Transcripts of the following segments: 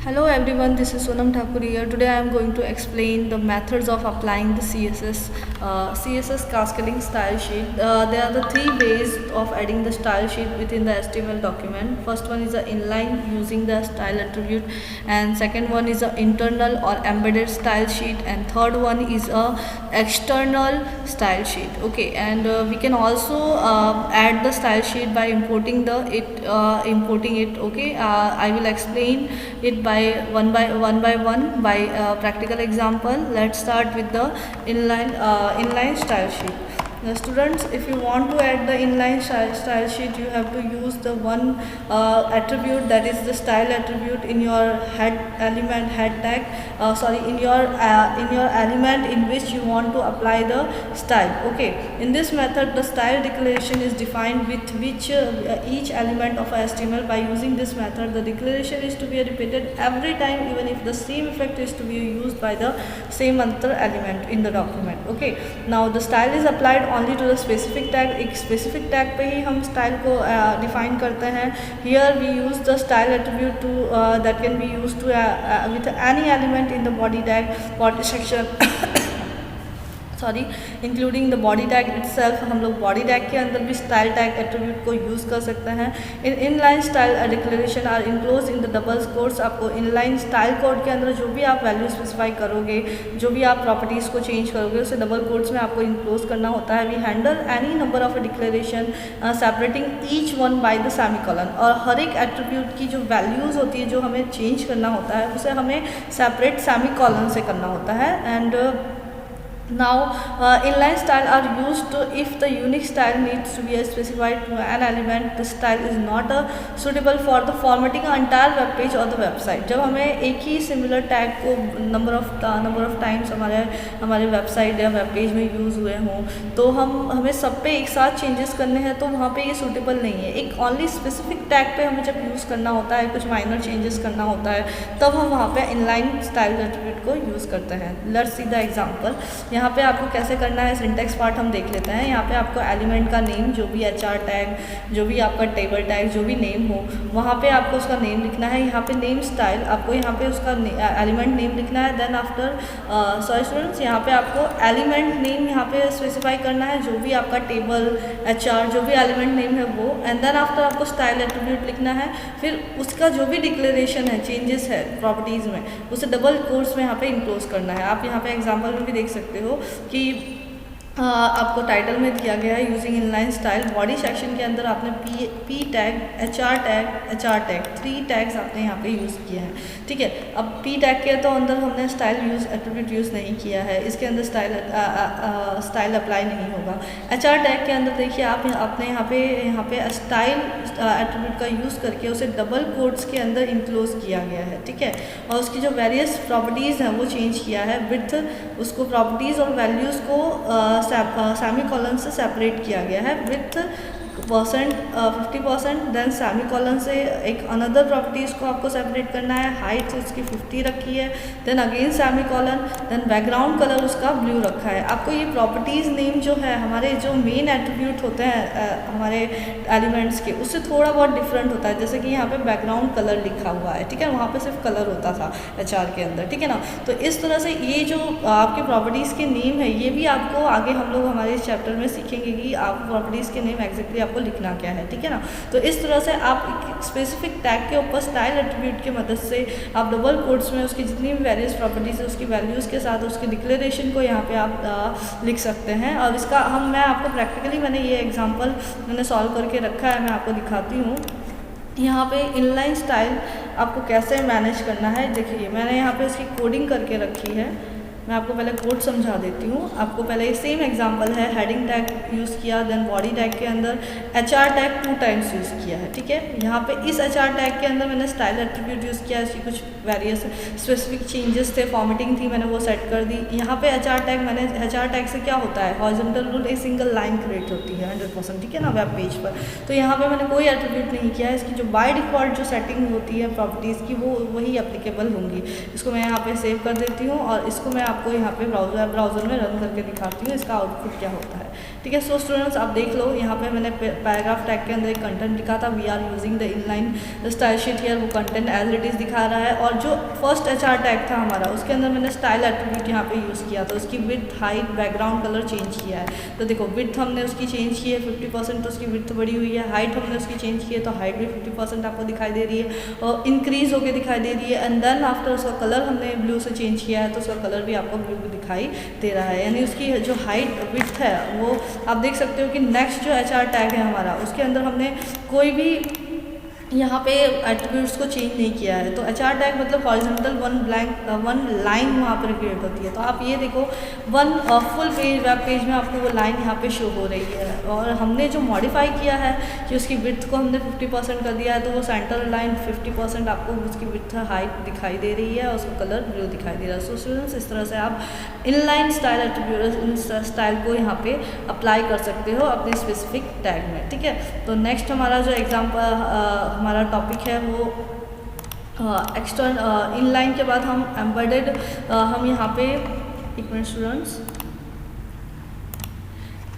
Hello everyone, this is Sonam Thakur here. Today I am going to explain the methods of applying the CSS cascading style sheet. There are the three ways of adding the style sheet within the HTML document. First one is the inline using the style attribute, and second one is the internal or embedded style sheet, and third one is a external style sheet. Okay, and we can also add the style sheet by importing it. Okay, I will explain it by one by one by practical example. Let's start with the inline style sheet. Now students, if you want to add the inline style sheet, you have to use the one attribute, that is the style attribute, in your head tag. In your element in which you want to apply the style. Okay, in this method the style declaration is defined with which each element of HTML. By using this method, the declaration is to be repeated every time, even if the same effect is to be used by the same other element in the document. Okay, now the style is applied only to the specific tag. एक specific tag पे ही हम style को define करते हैं. Here we use the style attribute to that can be used to with any element in the body tag, body section including the body tag itself. हम लोग body tag के अंदर भी स्टाइल टैग एट्रीब्यूट को use कर सकते हैं. Inline style declaration are enclose in the double quotes. आपको इनलाइन स्टाइल कोड के अंदर जो भी आप वैल्यू स्पेसिफाई करोगे, जो भी आप प्रॉपर्टीज़ को चेंज करोगे, उसे डबल कोट्स में आपको इनक्लोज करना होता है. We handle any number of a declaration separating each one by the semicolon. और हर एक एट्रीब्यूट की जो वैल्यूज़ होती है, जो हमें चेंज करना होता है, उसे हमें सेपरेट सेमीकोलन से करना होता है. And now inline style are used if the unique style needs to be specified to an element. The style is not suitable for the formatting an entire web page or the website. जब हमें एक ही similar tag को number of times हमारे website या web page में use हुए हों, तो हमें सब पे एक साथ चेंजेस करने हैं, तो वहाँ पे ये सूटेबल नहीं है. एक ओनली स्पेसिफिक टैग पे हमें जब यूज़ करना होता है, कुछ माइनर चेंजेस करना होता है, तब हम वहाँ पे इनलाइन स्टाइल एट्रीब्यूट को यूज़ करते हैं. Let's see the example. यहाँ पे आपको कैसे करना है, सिंटेक्स पार्ट हम देख लेते हैं. यहाँ पे आपको एलिमेंट का नेम, जो भी HR टैग, जो भी आपका टेबल टैग, जो भी नेम हो, वहाँ पे आपको उसका नेम लिखना है. यहाँ पे नेम स्टाइल, आपको यहाँ पे उसका एलिमेंट नेम लिखना है. देन आफ्टर स्टूडेंट्स, यहाँ पे आपको एलिमेंट नेम यहाँ पे स्पेसिफाई करना है, जो भी आपका टेबल, HR, जो भी एलिमेंट नेम है वो. एंड देन आफ्टर आपको स्टाइल एट्रीब्यूट लिखना है. फिर उसका जो भी डिक्लेरेशन है, चेंजेस है प्रॉपर्टीज़ में, उसे डबल कोट्स में यहाँ पे इंक्लोज करना है. आप यहाँ पे एग्जाम्पल में भी देख सकते हो कि आपको टाइटल में दिया गया है using inline style. Body section के अंदर आपने P tag, HR tag 3 tags आपने यहाँ पे यूज़ किए हैं. ठीक है, अब पी टैग के तो अंदर हमने स्टाइल एट्रीब्यूट यूज़ नहीं किया है, इसके अंदर स्टाइल अप्लाई नहीं होगा. HR टैग के अंदर देखिए आपने यहाँ पे स्टाइल एट्रीब्यूट का यूज़ करके उसे डबल कोट्स के अंदर इंक्लोज किया गया है. ठीक है, और उसकी जो वेरियस प्रॉपर्टीज़ हैं वो चेंज किया है. विथ उसको प्रॉपर्टीज़ और वैल्यूज़ को सेमीकोलन से सेपरेट किया गया है. विथ 50%, देन सेमीकोलन से एक अनदर प्रॉपर्टीज़ को आपको सेपरेट करना है. हाइट उसकी 50 रखी है, then again semicolon, then background colour उसका ब्लू रखा है. आपको ये प्रॉपर्टीज़ नेम जो है, हमारे जो मेन एट्रीब्यूट होते हैं हमारे एलिमेंट्स के, उससे थोड़ा बहुत डिफरेंट होता है. जैसे कि यहाँ पे बैकग्राउंड कलर लिखा हुआ है. ठीक है, वहाँ पे सिर्फ कलर होता था HR के अंदर. ठीक है ना, तो इस तरह से ये जो आपके प्रॉपर्टीज़ के नेम है, ये भी आपको आगे हम लोग हमारे इस चैप्टर में सीखेंगे कि आप प्रॉपर्टीज़ के नेम एग्जैक्टली आपको लिखना क्या है. ठीक है ना, तो इस तरह से आप स्पेसिफिक टैग के ऊपर स्टाइल एट्रीब्यूट की मदद से आप डबल कोट्स में उसकी जितनी भी वेरियस प्रॉपर्टीज़ है, उसकी वैल्यूज़ के साथ उसके डिक्लेरेशन को यहाँ पे आप लिख सकते हैं. और इसका मैं आपको प्रैक्टिकली मैंने ये एग्जांपल सॉल्व करके रखा है, मैं आपको दिखाती हूँ. यहाँ पे इनलाइन स्टाइल आपको कैसे मैनेज करना है, देखिए मैंने यहाँ पे उसकी कोडिंग करके रखी है. मैं आपको पहले कोड समझा देती हूँ. आपको पहले सेम एग्जांपल है, हेडिंग टैग यूज़ किया, देन बॉडी टैग के अंदर HR टैग 2 टाइम्स यूज़ किया है. ठीक है, यहाँ पे इस HR टैग के अंदर मैंने स्टाइल एट्रीब्यूट यूज़ किया. इसकी कुछ वेरियस स्पेसिफिक चेंजेस थे, फॉर्मेटिंग थी, मैंने वो सेट कर दी. यहाँ पे HR टैग से क्या होता है, हॉरिजॉन्टल रूल एक सिंगल लाइन क्रिएट होती है 100%. ठीक है ना, वेब पेज पर. तो यहाँ पे मैंने कोई एट्रीब्यूट नहीं किया है. इसकी जो बाय डिफ़ॉल्ट जो सेटिंग होती है प्रॉपर्टीज़ की, वो वही एप्लीकेबल होंगी. इसको मैं यहाँ पे सेव कर देती हूँ और इसको मैं आपको यहाँ पे ब्राउज़र में रन करके दिखाती हूँ इसका आउटपुट क्या होता है। ठीक है, सो स्टूडेंट्स आप देख लो, यहाँ पे मैंने पैराग्राफ टैग के अंदर एक कंटेंट लिखा था, we are using the inline style sheet here, वो कंटेंट एज इट इज़ दिखा रहा है। और जो फर्स्ट HR टैग था हमारा, उसके अंदर मैंने स्टाइल एट्रीब्यूट यहाँ पे यूज़ किया, तो उसकी width, height, background colour change किया है। तो देखो विड्थ हमने उसकी चेंज की है 50%, तो उसकी विड्थ बढ़ी हुई है। हाइट हमने उसकी चेंज की है, तो हाइट भी 50% आपको दिखाई दे रही है और इंक्रीज होकर दिखाई दे रही है। एंड देन आफ्टर उसका कलर हमने ब्लू से चेंज किया है, तो उसका कलर भी आपको ब्लू दिखाई दे रहा है। यानी उसकी जो हाइट विड्थ है वो आप देख सकते हो कि नेक्स्ट जो HR टैग है हमारा, उसके अंदर हमने कोई भी यहाँ पे एट्रीब्यूट्स को चेंज नहीं किया है। तो HR टैग मतलब हॉरिजॉन्टल वन लाइन वहाँ पर क्रिएट होती है। तो आप ये देखो one full page web page में आपको वो लाइन यहाँ पे शो हो रही है। और हमने जो मॉडिफाई किया है कि उसकी विड्थ को हमने 50% कर दिया है, तो वो सेंटर लाइन 50% आपको उसकी विड्थ हाइट दिखाई दे रही है और उसका कलर ब्लू दिखाई दे रहा है। सो स्टूडेंट्स इस तरह से आप इनलाइन स्टाइल एट्रीब्यूट स्टाइल को यहाँ पे अप्लाई कर सकते हो अपने स्पेसिफिक टैग में। ठीक है, तो नेक्स्ट हमारा जो एग्जाम्पल हमारा टॉपिक है वो एक्सटर्नल इनलाइन के बाद हम एम्बेडेड हम यहाँ पे एक मिनट स्टूडेंट्स,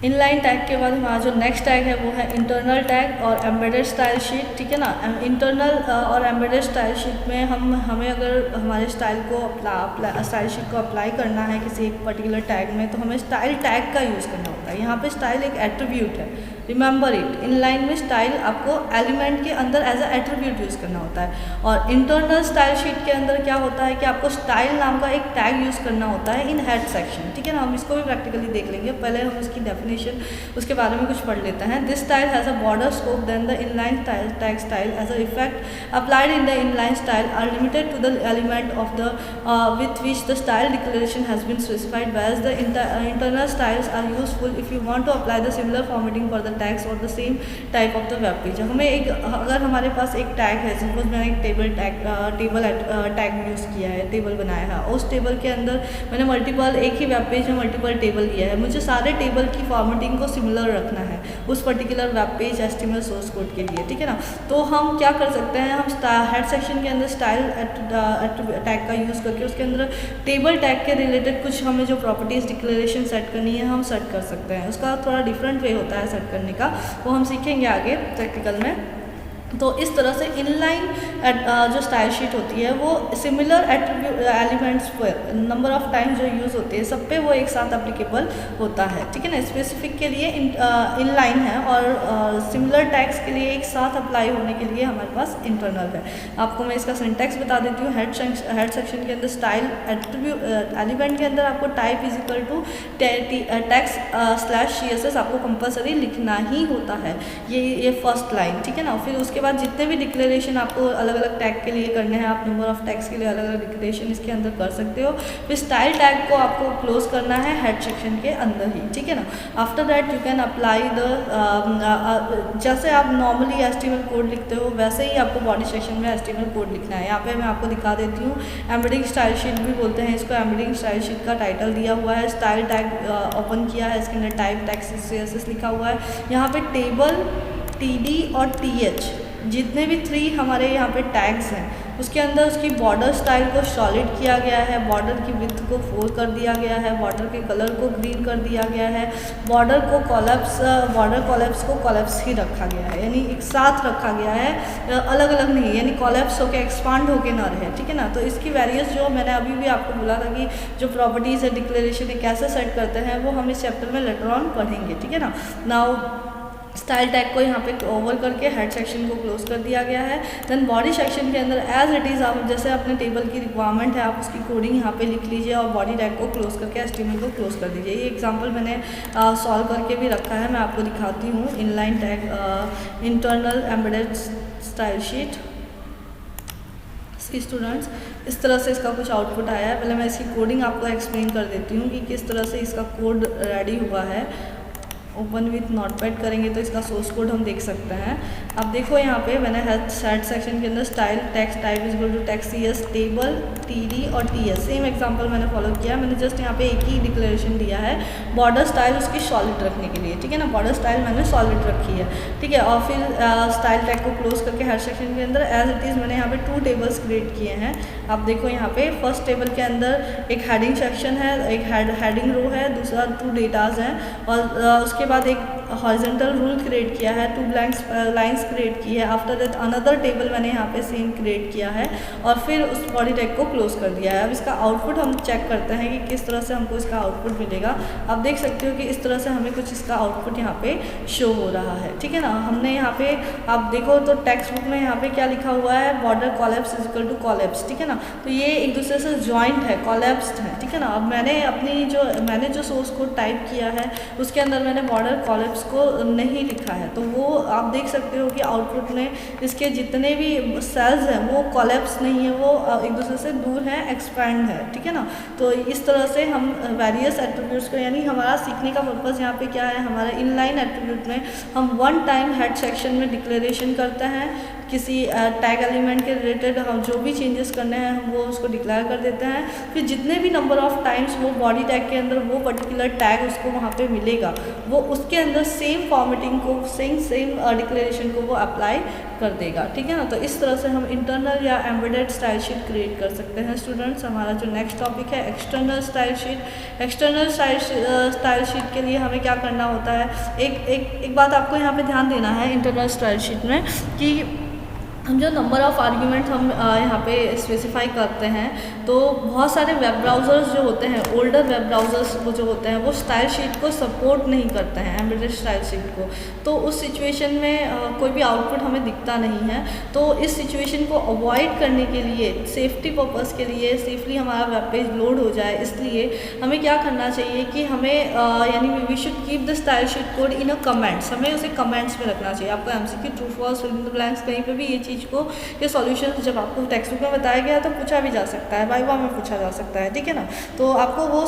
इनलाइन टैग के बाद हमारा जो नेक्स्ट टैग है वो है इंटरनल टैग और एम्बेडेड स्टाइल शीट। ठीक है ना, इंटरनल और एम्बेडेड स्टाइल शीट में हमें अगर हमारे स्टाइल को स्टाइल शीट को अप्लाई करना है किसी एक पर्टिकुलर टैग में, तो हमें स्टाइल टैग का यूज़ करना होता है। यहाँ पे स्टाइल एक एट्रीब्यूट है, रिमेंबर इट। इनलाइन में स्टाइल आपको एलिमेंट के अंदर एज अ एट्रीब्यूट यूज़ करना होता है। और इंटरनल स्टाइल शीट के अंदर क्या होता है कि आपको स्टाइल नाम का एक टैग यूज़ करना होता है इन हेड सेक्शन। ठीक है ना, हम इसको भी प्रैक्टिकली देख लेंगे, पहले हम उसकी डेफिनेशन उसके बारे में कुछ पढ़ लेते हैं। This style has a border scope then the inline tag style as a effect applied in the inline style are limited to the element of the with which the style declaration has been specified, whereas the internal styles are useful if you want to apply the similar formatting for the tags or the same type of the web page। हमें एक अगर हमारे पास एक tag है, suppose मैंने एक table tag use किया है, टेबल बनाया है, उस टेबल के अंदर मैंने मल्टीपल एक ही वेब पेज में मल्टीपल टेबल लिया है, मुझे सारे टेबल की फॉर्मेटिंग को सिमिलर रखना है उस particular web page HTML source code के लिए। ठीक है ना, तो हम क्या कर सकते हैं, हम हेड सेक्शन के अंदर स्टाइल टैग का यूज़ करके उसके अंदर टेबल टैग के रिलेटेड कुछ हमें जो प्रॉपर्टीज़ डिक्लेरेशन सेट करनी है हम सेट कर सकते हैं। उसका थोड़ा डिफरेंट वे होता है सेट करने का, वो हम सीखेंगे आगे प्रैक्टिकल में। तो इस तरह से इनलाइन जो स्टाइल शीट होती है वो सिमिलर एलिमेंट्स पर नंबर ऑफ टाइम्स जो यूज़ होते हैं सब पे वो एक साथ एप्लीकेबल होता है। ठीक है ना, स्पेसिफिक के लिए इनलाइन है और सिमिलर टैग्स के लिए एक साथ अप्लाई होने के लिए हमारे पास इंटरनल है। आपको मैं इसका सिंटैक्स बता देती हूँ। हेड सेक्शन के अंदर स्टाइल एलिमेंट के अंदर आपको type is equal to tags /CSS आपको कंपलसरी लिखना ही होता है, ये फर्स्ट लाइन। ठीक है ना, फिर उसके बाद जितने भी डिक्लेरेशन आपको अलग अलग टैग के लिए करने हैं, आप नंबर ऑफ टैग्स के लिए अलग अलग डिक्लेरेशन इसके अंदर कर सकते हो। फिर स्टाइल टैग को आपको क्लोज करना है हेड सेक्शन के अंदर ही। ठीक है ना, after that you can apply the जैसे आप नॉर्मली HTML कोड लिखते हो वैसे ही आपको बॉडी सेक्शन में HTML कोड लिखना है। यहाँ पे मैं आपको दिखा देती हूँ, एम्बेडिंग स्टाइल शीट भी बोलते हैं इसको। एम्बेडिंग स्टाइल शीट का टाइटल दिया हुआ है, स्टाइल टैग ओपन किया है, इसके अंदर टाइप टैग CSS लिखा हुआ है। यहाँ पे टेबल, TD और TH जितने भी 3 हमारे यहाँ पे टैग्स हैं उसके अंदर उसकी बॉर्डर स्टाइल को सॉलिड किया गया है, बॉर्डर की विड्थ को 4 कर दिया गया है, बॉर्डर के कलर को ग्रीन कर दिया गया है, बॉर्डर कॉलैप्स को कॉलैप्स ही रखा गया है, यानी एक साथ रखा गया है, अलग अलग नहीं, यानी कॉलैप्स होके एक्सपांड होके ना रहे। ठीक है ना, तो इसकी वेरियस जो मैंने अभी भी आपको बोला था कि जो प्रॉपर्टीज़ है डिक्लेरेशन कैसे सेट करते हैं वो हम इस चैप्टर में लेटर ऑन पढ़ेंगे। ठीक है ना, नाउ स्टाइल टैग को यहाँ पे ओवर करके हेड सेक्शन को क्लोज कर दिया गया है। देन बॉडी सेक्शन के अंदर एज इट इज़ आप जैसे अपने टेबल की रिक्वायरमेंट है आप उसकी कोडिंग यहाँ पे लिख लीजिए और बॉडी टैग को क्लोज करके HTML को क्लोज कर दीजिए। ये एग्जांपल मैंने सॉल्व करके भी रखा है, मैं आपको दिखाती हूँ। Inline tag internal embedded style sheet students, इस तरह से इसका कुछ आउटपुट आया है। पहले मैं इसकी कोडिंग आपको एक्सप्लेन कर देती हूँ कि किस तरह से इसका कोड रेडी हुआ है ओपन विथ नोटपैड करेंगे तो इसका सोर्स कोड हम देख सकते हैं। अब देखो यहाँ पे मैंने हेड सेक्शन के अंदर style text type is equal to text CS table TD और TS सेम एग्जांपल मैंने फॉलो किया। मैंने जस्ट यहाँ पे एक ही डिक्लेरेशन दिया है, बॉर्डर स्टाइल उसकी सॉलिड रखने के लिए, ठीक है ना, बॉर्डर स्टाइल मैंने सॉलिड रखी है, ठीक है। और फिर स्टाइल टैग को क्लोज करके हेड सेक्शन के अंदर एज इट इज़ मैंने यहाँ पे 2 टेबल्स क्रिएट किए हैं। आप देखो यहाँ पे फर्स्ट टेबल के अंदर एक हेडिंग सेक्शन है, एक हेडिंग रो है, दूसरा 2 डेटाज हैं, और उसके बाद एक हॉरिजॉन्टल रूल क्रिएट किया है, 2 ब्लैंक्स लाइंस क्रिएट की है। आफ्टर दैट अनदर टेबल मैंने यहाँ पे सेम क्रिएट किया है और फिर उस बॉडी टैग को क्लोज कर दिया है। अब इसका आउटपुट हम चेक करते हैं कि किस तरह से हमको इसका आउटपुट मिलेगा। आप देख सकते हो कि इस तरह से हमें कुछ इसका आउटपुट यहाँ पे शो हो रहा है, ठीक है ना। हमने यहाँ पे आप देखो तो टेक्स्ट बुक में यहाँ पे क्या लिखा हुआ है, border collapse is equal to collapse, ठीक है ना। तो ये एक दूसरे से ज्वाइंट है, कोलैप्स्ड है, ठीक है ना। अब मैंने जो सोर्स कोड टाइप किया है उसके अंदर मैंने बॉर्डर कोलैप्स को नहीं लिखा है, तो वो आप देख सकते हो कि आउटपुट में इसके जितने भी सेल्स हैं वो कोलैप्स नहीं है, वो एक दूसरे से दूर है, एक्सपैंड है, ठीक है ना। तो इस तरह से हम वेरियस एट्रीब्यूट्स को, यानी हमारा सीखने का पर्पज़ यहाँ पे क्या है, हमारे इनलाइन एट्रीब्यूट में हम वन टाइम हेड सेक्शन में डिक्लेरेशन करते हैं, किसी टैग एलिमेंट के रिलेटेड हम जो भी चेंजेस करने हैं हम वो उसको डिक्लेयर कर देते हैं। फिर जितने भी नंबर ऑफ टाइम्स वो बॉडी टैग के अंदर वो पर्टिकुलर टैग उसको वहाँ पे मिलेगा, वो उसके अंदर सेम फॉर्मेटिंग को, सेम डिक्लेरेशन को वो अप्लाई कर देगा, ठीक है ना। तो इस तरह से हम इंटरनल या एम्बेडेड स्टाइल शीट क्रिएट कर सकते हैं स्टूडेंट्स। हमारा जो नेक्स्ट टॉपिक है external style sheet. External style sheet के लिए हमें क्या करना होता है, एक बात आपको यहाँ पे ध्यान देना है इंटरनल स्टाइल शीट में कि हम जो नंबर ऑफ़ आर्ग्यूमेंट हम यहाँ पे स्पेसिफाई करते हैं, तो बहुत सारे वेब ब्राउज़र्स जो होते हैं, ओल्डर वेब ब्राउज़र्स वो जो होते हैं वो स्टाइल शीट को सपोर्ट नहीं करते हैं, एम्बेडेड स्टाइल शीट को। तो उस सिचुएशन में कोई भी आउटपुट हमें दिखता नहीं है। तो इस सिचुएशन को अवॉइड करने के लिए, सेफ्टी पर्पज़ के लिए, सेफली हमारा वेब पेज लोड हो जाए, इसलिए हमें क्या करना चाहिए कि हमें यानी we should keep the style sheet code in a comments, हमें उसे कमेंट्स में रखना चाहिए। आपको MCQ true false fill in the blanks कहीं पे भी ये चीज़ को, ये सॉल्यूशन जब आपको टेक्स्ट बुक में बताया गया तो पूछा भी जा सकता है, वाइवा में पूछा जा सकता है, ठीक है ना। तो आपको वो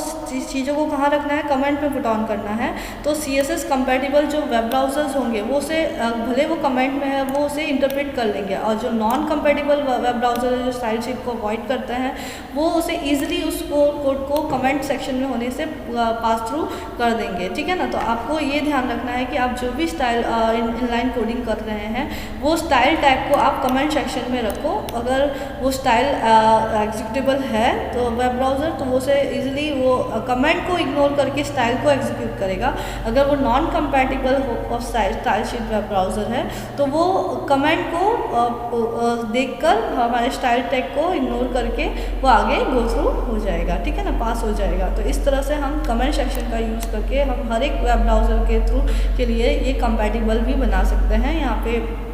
चीज़ों को कहाँ रखना है, कमेंट में पुट ऑन करना है। तो CSS कंपैटिबल जो वेब ब्राउज़र्स होंगे वो उसे भले वो कमेंट में है वो उसे इंटरप्रेट कर लेंगे, और जो नॉन कंपैटिबल वेब ब्राउज़र है जो स्टाइल शीट को अवॉइड करते हैं वो उसे ईजिली उस कोड को कमेंट सेक्शन में होने से पास थ्रू कर देंगे, ठीक है ना। तो आपको ये ध्यान रखना है कि आप जो भी स्टाइल इनलाइन कोडिंग कर रहे हैं वो स्टाइल टैग को आप कमेंट सेक्शन में रखो। अगर वो स्टाइल एग्जीक्यूटेबल है तो वेब ब्राउज़र तो वो उसे ईजिली वो कमेंट को इग्नोर करके स्टाइल को एग्जीक्यूट करेगा। अगर वो non compatible of style sheet web browser है तो वो कमेंट को देखकर हमारे स्टाइल टैग को इग्नोर करके वो आगे गो थ्रू हो जाएगा, ठीक है ना, पास हो जाएगा। तो इस तरह से हम कमेंट सेक्शन का यूज़ करके हम हर एक वेब ब्राउज़र के थ्रू के लिए ये कंपैटिबल भी बना सकते हैं। यहाँ पे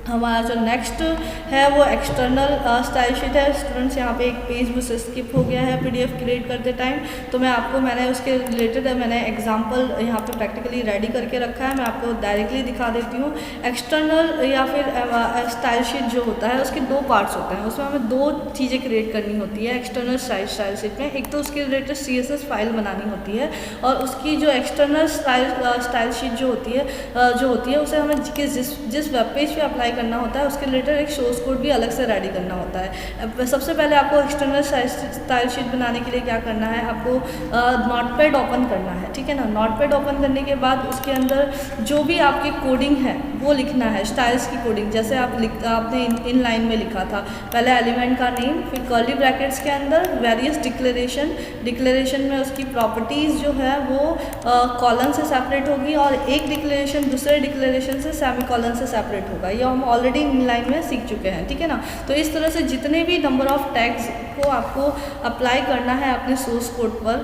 हमारा जो नेक्स्ट है वो एक्सटर्नल स्टाइल शीट है। स्टूडेंट्स यहाँ पे एक पेज मुझसे स्किप हो गया है PDF क्रिएट करते टाइम, तो मैंने उसके रिलेटेड मैंने एग्जांपल यहाँ पे प्रैक्टिकली रेडी करके रखा है, मैं आपको डायरेक्टली दिखा देती हूँ। एक्सटर्नल या फिर स्टाइल शीट जो होता है उसके 2 पार्ट्स होते हैं, उसमें हमें 2 चीज़ें क्रिएट करनी होती है एक्सटर्नल स्टाइल शीट में। एक तो उसके रिलेटेड CSS फाइल बनानी होती है, और उसकी जो एक्सटर्नल स्टाइल शीट जो होती है उसे हमें जिस वेब पेज पे अप्लाई करना होता है उसके रिलेटेड एक सोर्स कोड भी अलग से रेडी करना होता है। सबसे पहले आपको एक्सटर्नल स्टाइल शीट बनाने के लिए क्या करना है, आपको नोटपैड ओपन करना है, ठीक है ना। नोटपैड ओपन करने के बाद उसके अंदर जो भी आपकी कोडिंग है वो लिखना है, स्टाइल्स की कोडिंग। जैसे आपने इन लाइन में लिखा था, पहले एलिमेंट का नेम, फिर कर्ली ब्रैकेट्स के अंदर वेरियस डिक्लेरेशन में उसकी प्रॉपर्टीज़ जो है वो कॉलन से सेपरेट होगी, और एक डिक्लेरेशन दूसरे डिक्लेरेशन से सेमीकोलन से सेपरेट होगा। ये हम ऑलरेडी इन लाइन में सीख चुके हैं, ठीक है ना। तो इस तरह से जितने भी नंबर ऑफ टैग्स को आपको अप्लाई करना है अपने सोर्स कोड पर,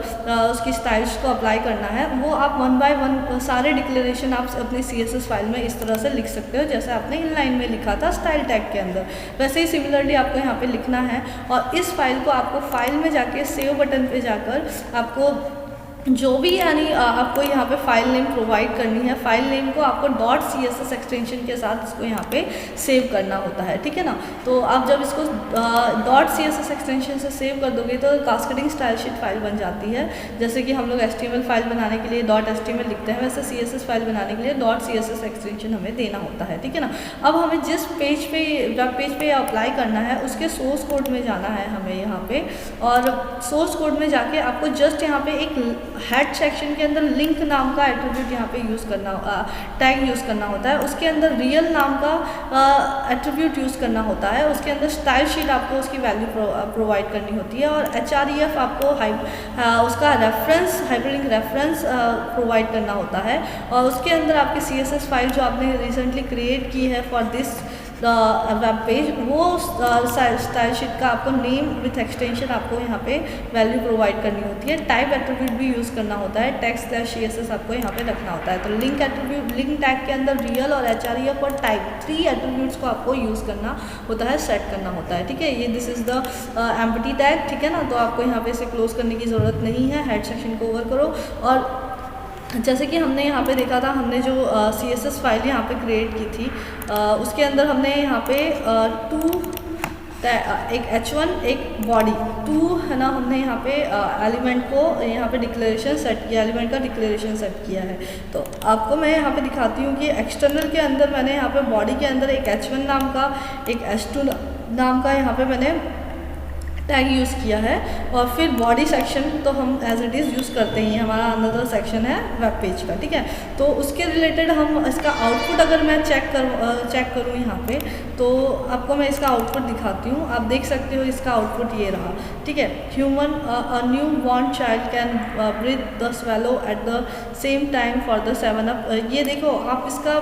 उसकी स्टाइल्स को अप्लाई करना है, वो आप 1 बाय 1 सारे डिक्लेरेशन आप अपने CSS फाइल में इस तरह से लिख सकते हो जैसे आपने इन लाइन में लिखा था स्टाइल टैग के अंदर। वैसे ही सिमिलरली आपको यहाँ पे लिखना है, और इस फाइल को आपको फाइल में जाके सेव बटन पे जाकर आपको जो भी यानी आपको यहाँ पे फाइल नेम प्रोवाइड करनी है, फाइल नेम को आपको .css एक्सटेंशन के साथ इसको यहाँ पे सेव करना होता है, ठीक है ना। तो आप जब इसको .css एक्सटेंशन से सेव कर दोगे तो कास्केडिंग स्टाइल शीट फाइल बन जाती है। जैसे कि हम लोग HTML फाइल बनाने के लिए .html लिखते हैं, वैसे CSS फाइल बनाने के लिए .css एक्सटेंशन हमें देना होता है, ठीक है ना। अब हमें जिस पेज पे वेब पेज पे अप्लाई करना है उसके सोर्स कोड में जाना है हमें यहाँ पे, और सोर्स कोड में जाके आपको जस्ट यहाँ पे एक हेड सेक्शन के अंदर लिंक नाम का एट्रीब्यूट यहाँ पे यूज़ करना, टैग यूज़ करना होता है। उसके अंदर रियल नाम का एट्रीब्यूट यूज़ करना होता है। उसके अंदर स्टाइल शीट आपको उसकी वैल्यू प्रोवाइड करनी होती है, और href आपको उसका रेफरेंस, हाइपरलिंक रेफरेंस प्रोवाइड करना होता है। और उसके अंदर आपकी CSS फाइल जो आपने रिसेंटली क्रिएट की है फॉर दिस वेब पेज, वो स्टाइल शीट का आपको नेम विथ एक्सटेंशन आपको यहाँ पे वैल्यू प्रोवाइड करनी होती है। टाइप एट्रीब्यूट भी यूज़ करना होता है, टेक्स्ट/CSS आपको यहाँ पे रखना होता है। तो लिंक एट्रीब्यूट, लिंक टैग के अंदर रियल और href और टाइप 3 एट्रीब्यूट्स को आपको यूज़ करना होता है, सेट करना होता है, ठीक है। ये this is the empty tag, ठीक है ना। तो आपको यहाँ पे इसे क्लोज करने की ज़रूरत नहीं है। हेड सेक्शन को ओवर करो, और जैसे कि हमने यहाँ पे देखा था, हमने जो CSS फाइल यहाँ पे क्रिएट की थी, उसके अंदर हमने यहाँ पे एक h1 एक बॉडी 2 है ना, हमने यहाँ पे एलिमेंट को यहाँ पे डिक्लेरेशन सेट किया, एलिमेंट का डिक्लेरेशन सेट किया है। तो आपको मैं यहाँ पे दिखाती हूँ कि एक्सटर्नल के अंदर मैंने यहाँ पे बॉडी के अंदर एक h1 नाम का, एक h2 नाम का यहाँ पे मैंने टैग यूज़ किया है। और फिर बॉडी सेक्शन तो हम एज इट इज़ यूज़ करते ही, हमारा अनदर सेक्शन है वेब पेज का, ठीक है। तो उसके रिलेटेड हम इसका आउटपुट अगर मैं चेक करूँ यहाँ पे, तो आपको मैं इसका आउटपुट दिखाती हूँ। आप देख सकते हो इसका आउटपुट ये रहा, ठीक है। Human a new born child can breathe the swallow at the same time for the 7 up. ये देखो आप, इसका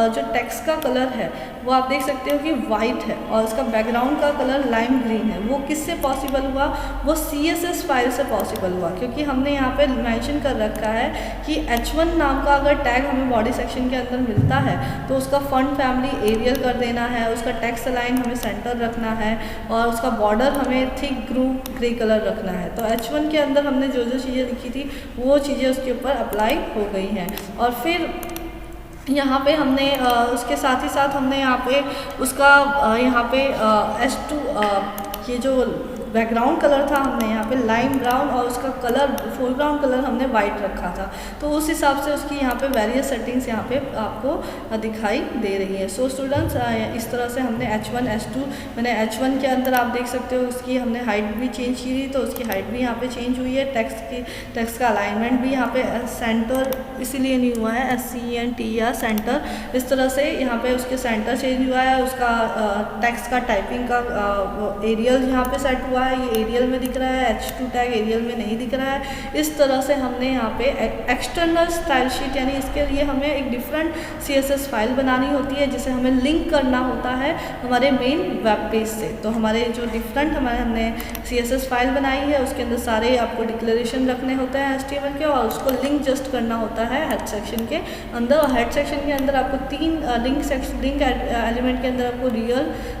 जो टेक्स्ट का कलर है वो आप देख सकते हो कि वाइट है, और इसका बैकग्राउंड का कलर लाइम ग्रीन है। वो किससे पॉसिबल हुआ? वो CSS फाइल से पॉसिबल हुआ, क्योंकि हमने यहाँ पे मेंशन कर रखा है कि h1 नाम का अगर टैग हमें बॉडी सेक्शन के अंदर मिलता है तो उसका फॉन्ट फैमिली एरियल कर देना है, उसका टेक्स्ट अलाइन हमें सेंटर रखना है, और उसका बॉर्डर हमें थिक ग्रे कलर रखना है। तो h1 के अंदर हमने जो जो चीज़ें लिखी थी वो चीज़ें उसके ऊपर अप्लाई हो गई हैं। और फिर यहाँ पे हमने उसके साथ ही साथ हमने यहाँ पे उसका यहाँ पे S2 ये जो बैकग्राउंड कलर था हमने यहाँ पे लाइम ब्राउन, और उसका कलर फोरग्राउंड कलर हमने वाइट रखा था। तो उस हिसाब से उसकी यहाँ पे वेरियस सेटिंग्स यहाँ पे आपको दिखाई दे रही है। सो स्टूडेंट्स, इस तरह से हमने H1 S2, मैंने H1 के अंदर आप देख सकते हो उसकी हमने हाइट भी चेंज की थी, तो उसकी हाइट भी यहाँ पे चेंज हुई है। टेक्स्ट का अलाइनमेंट भी यहाँ पे सेंटर इसीलिए नहीं हुआ है, SCENT या सेंटर, इस तरह से यहाँ पे उसके सेंटर चेंज हुआ है। उसका टेक्स्ट का टाइपिंग का एरियल यहाँ पे सेट हुआ है, ये एरियल में दिख रहा है, H2 टैग एरियल में नहीं दिख रहा है। इस तरह से हमने यहाँ पे एक्सटर्नल स्टाइल शीट, यानी इसके लिए हमें एक डिफरेंट CSS फाइल बनानी होती है जिसे हमें लिंक करना होता है हमारे मेन वेब पेज से। तो हमारे जो डिफरेंट हमने CSS फाइल बनाई है उसके अंदर सारे आपको डिक्लेरेशन रखने होते हैं HTML के, और उसको लिंक जस्ट करना होता है हेड सेक्शन के अंदर। और हेड सेक्शन के अंदर आपको 3 लिंक एलिमेंट के अंदर आपको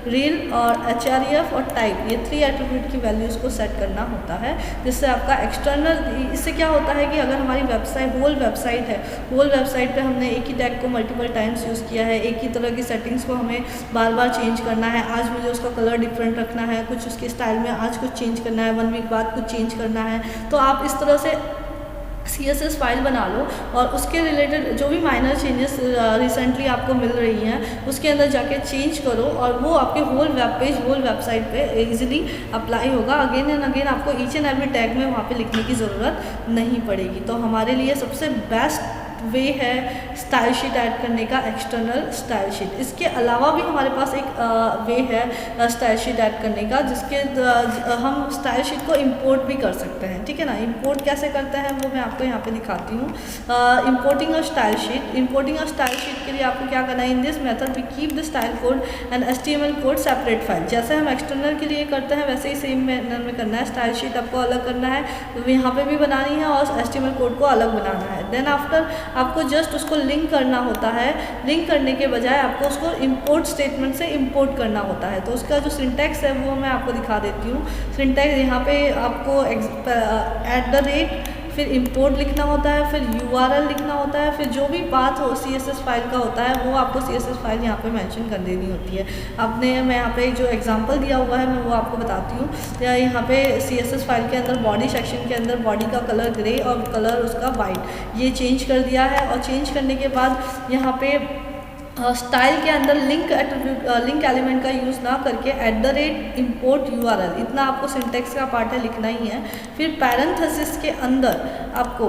रियल और href और टाइप, ये 3 एट्रीब्यूट की वैल्यूज़ को सेट करना होता है, जिससे आपका एक्सटर्नल, इससे क्या होता है कि अगर हमारी वेबसाइट होल वेबसाइट पे हमने एक ही टैग को मल्टीपल टाइम्स यूज़ किया है, एक ही तरह की सेटिंग्स को हमें बार बार चेंज करना है, आज मुझे उसका कलर डिफरेंट रखना है, कुछ उसके स्टाइल में आज कुछ चेंज करना है, 1 वीक बाद कुछ चेंज करना है, तो आप इस तरह से CSS फाइल बना लो और उसके रिलेटेड जो भी माइनर चेंजेस रिसेंटली आपको मिल रही हैं उसके अंदर जाके चेंज करो, और वो आपके whole web page, whole website पे इजीली अप्लाई होगा। अगेन एंड अगेन आपको ईच एंड एवरी टैग में वहाँ पे लिखने की ज़रूरत नहीं पड़ेगी। तो हमारे लिए सबसे बेस्ट वे है स्टाइल शीट ऐड करने का, एक्सटर्नल स्टाइल शीट। इसके अलावा भी हमारे पास एक वे है स्टाइल शीट ऐड करने का, जिसके हम स्टाइल शीट को इंपोर्ट भी कर सकते हैं, ठीक है ना। इंपोर्ट कैसे करते हैं वो मैं आपको यहाँ पे दिखाती हूँ। इंपोर्टिंग अ स्टाइल शीट के लिए आपको क्या करना है, in this method we keep the style code and HTML code separate file. जैसे हम एक्सटर्नल के लिए करते हैं वैसे ही सेम मैनर में करना है। स्टाइल शीट आपको अलग करना है, यहाँ पे भी बनानी है, और HTML कोड को अलग बनाना है। देन आफ्टर आपको जस्ट उसको लिंक करना होता है। लिंक करने के बजाय आपको उसको इंपोर्ट स्टेटमेंट से इंपोर्ट करना होता है। तो उसका जो सिंटैक्स है वो मैं आपको दिखा देती हूँ। सिंटैक्स यहाँ पे आपको फिर इंपोर्ट लिखना होता है, फिर URL लिखना होता है, फिर जो भी पाथ हो CSS फाइल का होता है वो आपको CSS फाइल यहाँ पे मेंशन कर देनी होती है। आपने मैं यहाँ पे जो एग्जांपल दिया हुआ है मैं वो आपको बताती हूँ। या यहाँ पे CSS फाइल के अंदर बॉडी सेक्शन के अंदर बॉडी का कलर ग्रे और कलर उसका वाइट, ये चेंज कर दिया है। और चेंज करने के बाद यहाँ पे स्टाइल के अंदर लिंक एलिमेंट का यूज़ ना करके @import URL, इतना आपको सिंटेक्स का पार्ट है लिखना ही है। फिर पैरेंथेसिस के अंदर आपको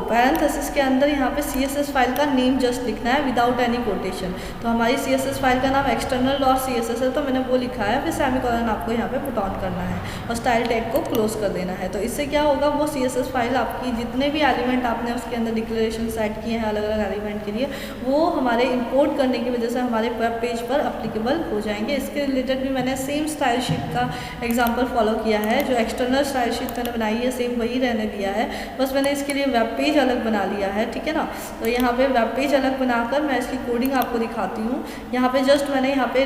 यहाँ पे CSS फाइल का नेम जस्ट लिखना है विदाउट एनी कोटेशन। तो हमारी CSS फाइल का नाम external.css है, तो मैंने वो लिखा है। फिर सेमीकोलन आपको यहाँ पे पुट ऑन करना है और स्टाइल टैग को क्लोज कर देना है। तो इससे क्या होगा, वो CSS फाइल आपकी जितने भी एलिमेंट आपने उसके अंदर डिक्लेरेशन सेट किए हैं अलग अलग एलिमेंट के लिए, वो हमारे इंपोर्ट करने की वजह से हमारे वेब पेज पर अप्लीकेबल हो जाएंगे। इसके रिलेटेड भी मैंने सेम स्टाइल शीट का एग्जांपल फॉलो किया है। जो एक्सटर्नल स्टाइल शीट मैंने बनाई है सेम वही रहने दिया है, बस मैंने इसके लिए वेब पेज अलग बना लिया है, ठीक है ना। तो यहाँ पे वेब पेज अलग बनाकर मैं इसकी कोडिंग आपको दिखाती हूँ। यहाँ पे जस्ट मैंने यहाँ पे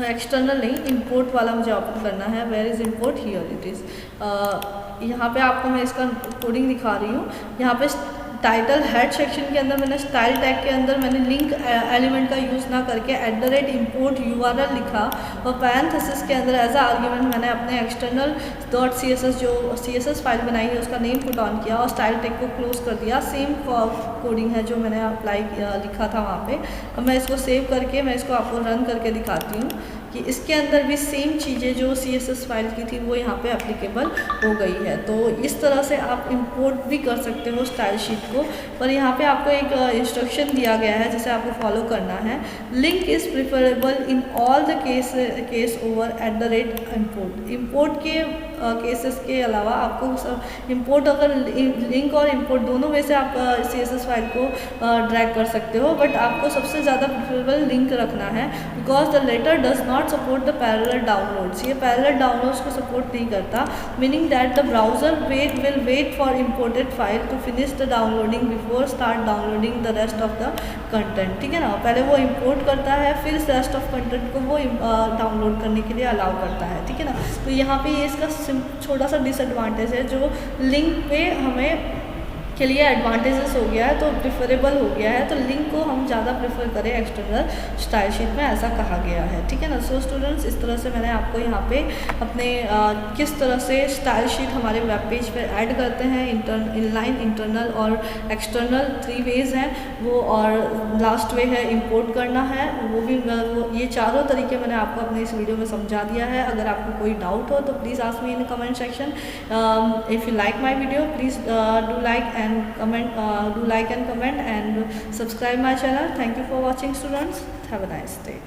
एक्सटर्नल नहीं, इंपोर्ट वाला मुझे ओपन करना है। Where is import, here it is. यहाँ पे आपको मैं इसका कोडिंग दिखा रही हूँ। यहाँ पे टाइटल हेड सेक्शन के अंदर मैंने स्टाइल टैग के अंदर मैंने लिंक एलिमेंट का यूज़ ना करके @import URL लिखा और पैरेंथेसिस के अंदर एज अ आर्ग्यूमेंट मैंने अपने external.css जो CSS फाइल बनाई है उसका नेम पुट ऑन किया और स्टाइल टैग को क्लोज कर दिया। सेम कोडिंग है जो मैंने अप्लाई लिखा था वहाँ पे। अब मैं इसको सेव करके मैं इसको आपको रन करके दिखाती हूँ कि इसके अंदर भी सेम चीज़ें जो CSS फाइल की थी वो यहाँ पे एप्लीकेबल हो गई है। तो इस तरह से आप इंपोर्ट भी कर सकते हो स्टाइल शीट को। पर यहाँ पे आपको एक इंस्ट्रक्शन दिया गया है जिसे आपको फॉलो करना है। Link is preferable in all the case over @import। Import के केसेस के अलावा आपको इंपोर्ट, अगर लिंक और इंपोर्ट दोनों में से आप CSS फाइल को ड्रैग कर सकते हो, बट आपको सबसे ज़्यादा प्रिफरेबल लिंक रखना है because the latter does not support the parallel downloads. ये पैरेलल डाउनलोड्स को सपोर्ट नहीं करता, meaning that the browser will wait for imported file to finish the downloading before start downloading the rest of the content, ठीक है ना। पहले वो import करता है फिर रेस्ट ऑफ कंटेंट को वो डाउनलोड करने के लिए अलाउ करता है, ठीक है ना। तो यहाँ पे ये इसका छोटा सा डिसएडवांटेज है जो लिंक पे हमें के लिए एडवांटेजेस हो गया है, तो प्रिफरेबल हो गया है। तो लिंक को हम ज़्यादा प्रेफर करें एक्सटर्नल स्टाइल शीट में, ऐसा कहा गया है, ठीक है ना। सो स्टूडेंट्स, इस तरह से मैंने आपको यहाँ पे अपने किस तरह से स्टाइल शीट हमारे वेब पेज पे ऐड करते हैं, इनलाइन, इंटरनल और एक्सटर्नल 3 वेज हैं वो, और लास्ट वे है इंपोर्ट करना है, वो भी ये चारों तरीके मैंने आपको अपने इस वीडियो में समझा दिया है। अगर आपको कोई डाउट हो तो please ask me in comment section. If you like my video please do like and comment, do like and comment and subscribe my channel. Thank you for watching, students. Have a nice day.